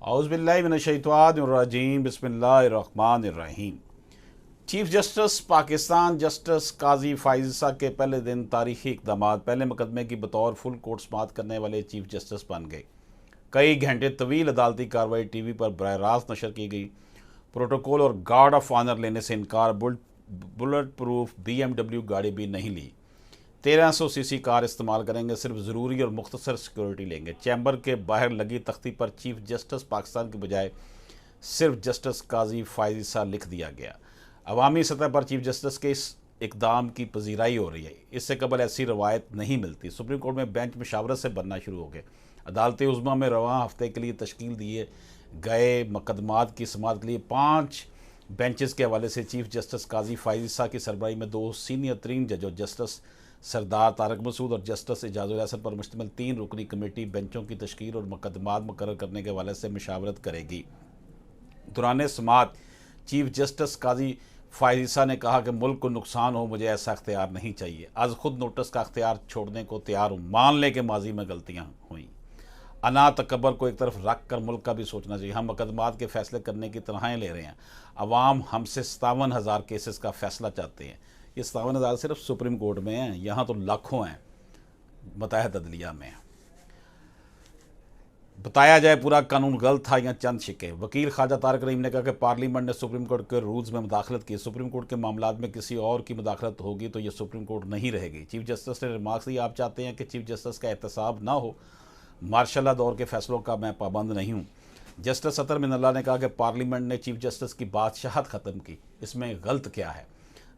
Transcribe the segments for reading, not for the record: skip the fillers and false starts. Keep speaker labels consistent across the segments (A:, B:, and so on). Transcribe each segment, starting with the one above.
A: औज़ुबिल्लाहि मिनश्शैतानिर्रजीम बिस्मिल्लाहिर्रहमानिर्रहीम। Chief justice Pakistan justice Qazi Faez ईसा के पहले दिन तारीखी इक़दामात। पहले मुकदमे की बतौर फुल कोर्ट समाअत करने वाले चीफ जस्टिस बन गए। कई घंटे तवील अदालती कार्रवाई टीवी पर बराह रास्त नशर की गई। प्रोटोकॉल और गार्ड ऑफ ऑनर लेने से इनकार। बुलेट प्रूफ BMW गाड़ी भी नहीं ली। 1300 सीसी कार इस्तेमाल करेंगे, सिर्फ ज़रूरी और मुख्तसर सिक्योरिटी लेंगे। चैम्बर के बाहर लगी तख्ती पर चीफ जस्टिस पाकिस्तान के बजाय सिर्फ जस्टिस काजी फ़ाइज़ ईसा लिख दिया गया। अवामी सतह पर चीफ जस्टिस के इस इकदाम की पजीराई हो रही है। इससे कबल ऐसी रवायत नहीं मिलती। सुप्रीम कोर्ट में बेंच मुशावरत से बनना शुरू हो गए। अदालत उज़्मा में रवां हफ्ते के लिए तश्कील दिए गए मुकदमात की समाअत के लिए 5 बेंचेस के हवाले से चीफ जस्टिस काजी फ़ाइज़ ईसा की सरबराही में 2 सीनियर तरीन जजों जस्टिस सरदार तारक मसूद और जस्टिस एजाजुल हसन पर मुश्तमिल 3 रुकनी कमेटी बेंचों की तश्कील और मुकदमात मुकर्रर करने के हवाले से मशावरत करेगी। दौरान समाअत चीफ जस्टिस काजी फ़ाइज़ ईसा ने कहा कि मुल्क को नुकसान हो, मुझे ऐसा अख्तियार नहीं चाहिए। आज खुद नोटिस का अख्तियार छोड़ने को तैयार हूँ। मान लें कि माजी में गलतियाँ हुई। अना तकबर को एक तरफ रख कर मुल्क का भी सोचना चाहिए। हम मुकदमात के फैसले करने की तनख्वाहें ले रहे हैं। अवाम हमसे 57,000 केसेस का फैसला चाहते हैं। ये 57,000 सिर्फ सुप्रीम कोर्ट में हैं, यहाँ तो लाखों हैं मुत्तहद अदलिया में। बताया जाए पूरा कानून गलत था या चंद शिके। वकील ख्वाजा तारक रहीम ने कहा कि पार्लियामेंट ने सुप्रीम कोर्ट के रूल्स में मुदाखलत की। सुप्रीम कोर्ट के मामलात में किसी और की मुदाखलत होगी तो ये सुप्रीम कोर्ट नहीं रहेगी। चीफ जस्टिस ने रिमार्क्स दिया, आप चाहते हैं कि चीफ जस्टिस का एहतसाब ना हो। मार्शल दौर के फैसलों का मैं पाबंद नहीं हूँ। जस्टिस अतर मिनल्ला ने कहा कि पार्लियामेंट ने चीफ जस्टिस की बादशाहत ख़त्म की, इसमें गलत क्या है।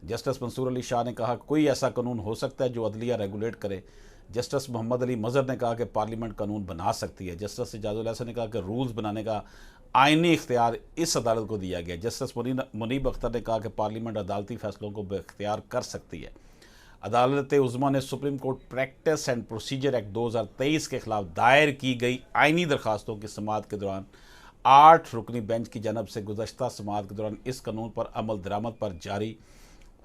A: जस्टिस मंसूर अली शाह ने कहा कोई ऐसा कानून हो सकता है जो अदलिया रेगुलेट करे। जस्टिस मोहम्मद अली मज़हर ने कहा कि पार्लियामेंट कानून बना सकती है। जस्टिस एजाजुल हसन ने कहा कि रूल्स बनाने का आइनी इख्तियार इस अदालत को दिया गया। जस्टिस मुनीब अख्तर ने कहा कि पार्लियामेंट अदालती फैसलों को बेख्तियार कर सकती है। अदालत उज़्मा ने supreme court practice and procedure act 2023 के खिलाफ दायर की गई आइनी दरखास्तों की समाअत के दौरान 8 रुकनी बेंच की जानब से गुज़श्ता समाअत के दौरान इस कानून पर अमल दरामद पर जारी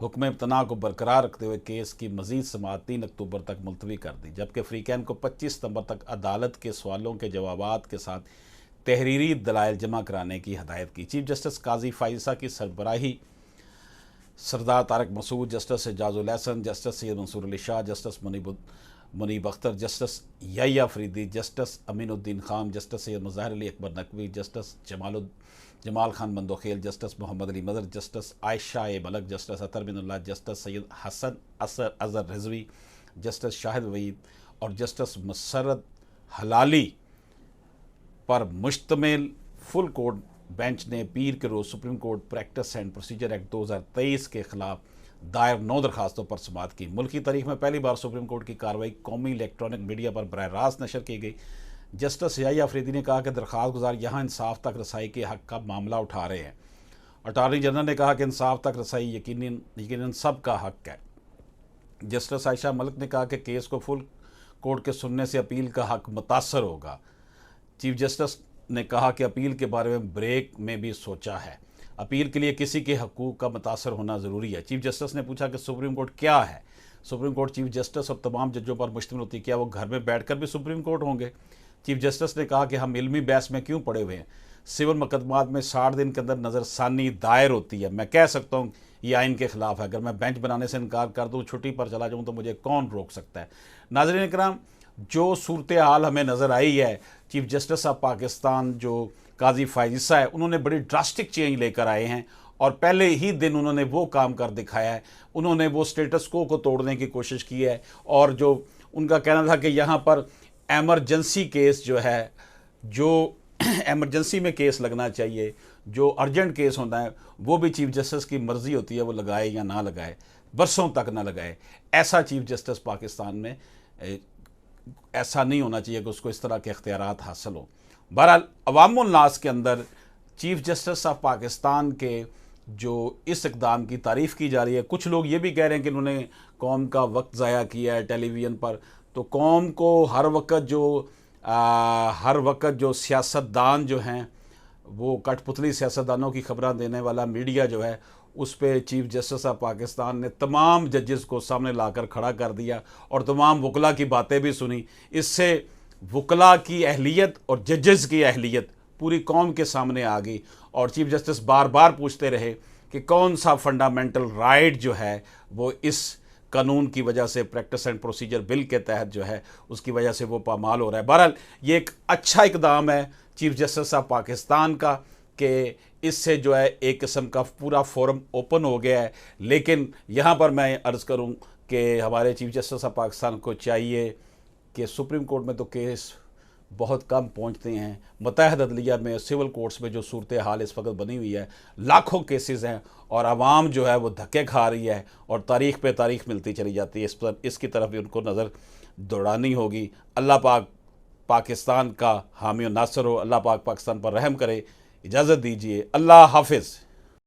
A: हुक्म इम्तना को बरकरार रखते हुए केस की मजीद समाअत 3 अक्टूबर तक मुलतवी कर दी, जबकि फ्रीकैन को 25 सितंबर तक अदालत के सवालों के जवाबात के साथ तहरीरी दलाइल जमा कराने की हदायत की। चीफ जस्टिस काजी फ़ाइज़ ईसा की सरबराही Sardar Tariq Masood, justice Ijazul Hassan, justice Syed Mansoor Ali Shah, justice Munib Akhtar, justice Yahya Faridi, justice Aminuddin Khan, justice Syed Mazahar Ali Akbar Naqvi, justice Jamal Khan Mandokhail, justice Muhammad Ali Mazhar, justice Ayesha Malik, justice Athar Minallah, justice Syed Hasan Azhar Rizvi, justice Shahid Waheed और जस्टिस मुसर्रत हलाली पर मुश्तमिल फुल कोर्ट बेंच ने पीर के रोज़ supreme court practice and procedure act 2023 के खिलाफ दायर 9 दरखास्तों पर समाअत की। मुल्क की तारीख में पहली बार सुप्रीम कोर्ट की कार्रवाई कौमी इलेक्ट्रॉनिक मीडिया पर बराह रास्त नशर की गई। जस्टिस याह्या फरीदी ने कहा कि दरख्वास्त गुजार यहाँ इंसाफ तक रसाई के हक़ का मामला उठा रहे हैं। अटारनी जनरल ने कहा कि इंसाफ तक रसाई यकीनन सब का हक़ है। जस्टिस आयशा मलिक ने कहा कि केस को फुल कोर्ट के सुनने से अपील का हक़ मुतासर होगा। चीफ जस्टिस ने कहा कि अपील के बारे में ब्रेक में भी सोचा है। अपील के लिए किसी के हकूक़ का मुतासर होना ज़रूरी है। चीफ जस्टिस ने पूछा कि सुप्रीम कोर्ट क्या है। सुप्रीम कोर्ट चीफ जस्टिस और तमाम जजों पर मुश्तमिल होती है, क्या वो घर में बैठकर भी सुप्रीम कोर्ट होंगे। चीफ जस्टिस ने कहा कि हम इल्मी बहस में क्यों पड़े हुए हैं। सिविल मुकदमात में 60 दिन के अंदर नज़रसानी दायर होती है। मैं कह सकता हूँ ये आइन के ख़िलाफ़ है। अगर मैं बेंच बनाने से इनकार कर दूँ, छुट्टी पर चला जाऊँ, तो मुझे कौन रोक सकता है। नाज़रीन इकराम, जो सूरत हाल हमें नज़र आई है, चीफ जस्टिस ऑफ पाकिस्तान जो काजी फ़ाइज़ ईसा है, उन्होंने बड़ी ड्रास्टिक चेंज लेकर आए हैं और पहले ही दिन उन्होंने वो काम कर दिखाया है। उन्होंने वो स्टेटस को तोड़ने की कोशिश की है और जो उनका कहना था कि यहाँ पर एमरजेंसी केस जो है, जो एमरजेंसी में केस लगना चाहिए, जो अर्जेंट केस होता है, वो भी चीफ जस्टिस की मर्ज़ी होती है वो लगाए या ना लगाए, बरसों तक ना लगाए। ऐसा चीफ जस्टिस पाकिस्तान में ऐसा नहीं होना चाहिए कि उसको इस तरह के इख्तियारात हासिल हो। बहरहाल अवामुल नास के अंदर चीफ जस्टिस ऑफ पाकिस्तान के जो इस इक़दाम की तारीफ़ की जा रही है। कुछ लोग ये भी कह रहे हैं कि उन्होंने कौम का वक्त ज़ाया किया है टेलीविज़न पर। तो कौम को हर वक्त जो सियासतदान जो हैं, वो कठपुतली सियासतदानों की खबरें देने वाला मीडिया जो है, उस पर चीफ जस्टिस ऑफ पाकिस्तान ने तमाम जजेस को सामने लाकर खड़ा कर दिया और तमाम वकला की बातें भी सुनी। इससे वकला की अहलियत और जजेस की अहलियत पूरी कौम के सामने आ गई और चीफ जस्टिस बार बार पूछते रहे कि कौन सा फंडामेंटल राइट जो है वो इस कानून की वजह से, प्रैक्टिस एंड प्रोसीजर बिल के तहत जो है उसकी वजह से वो पामाल हो रहा है। बहरहाल ये एक अच्छा इकदाम है चीफ जस्टिस ऑफ पाकिस्तान का कि इससे जो है एक किस्म का पूरा फोरम ओपन हो गया है। लेकिन यहाँ पर मैं अर्ज़ करूँ कि हमारे चीफ जस्टिस ऑफ पाकिस्तान को चाहिए कि सुप्रीम कोर्ट में तो केस बहुत कम पहुंचते हैं, मुत्तहदा अदलिया में, सिविल कोर्ट्स में जो सूरत हाल इस वक्त बनी हुई है, लाखों केसेस हैं और आवाम जो है वो धक्के खा रही है और तारीख पे तारीख मिलती चली जाती है। इस पर इसकी तरफ भी उनको नज़र दौड़ानी होगी। अल्लाह पाक पाकिस्तान का हामी और नासर हो, अल्लाह पाक पाकिस्तान पर रहम करे। इजाज़त दीजिए, अल्लाह हाफिज़।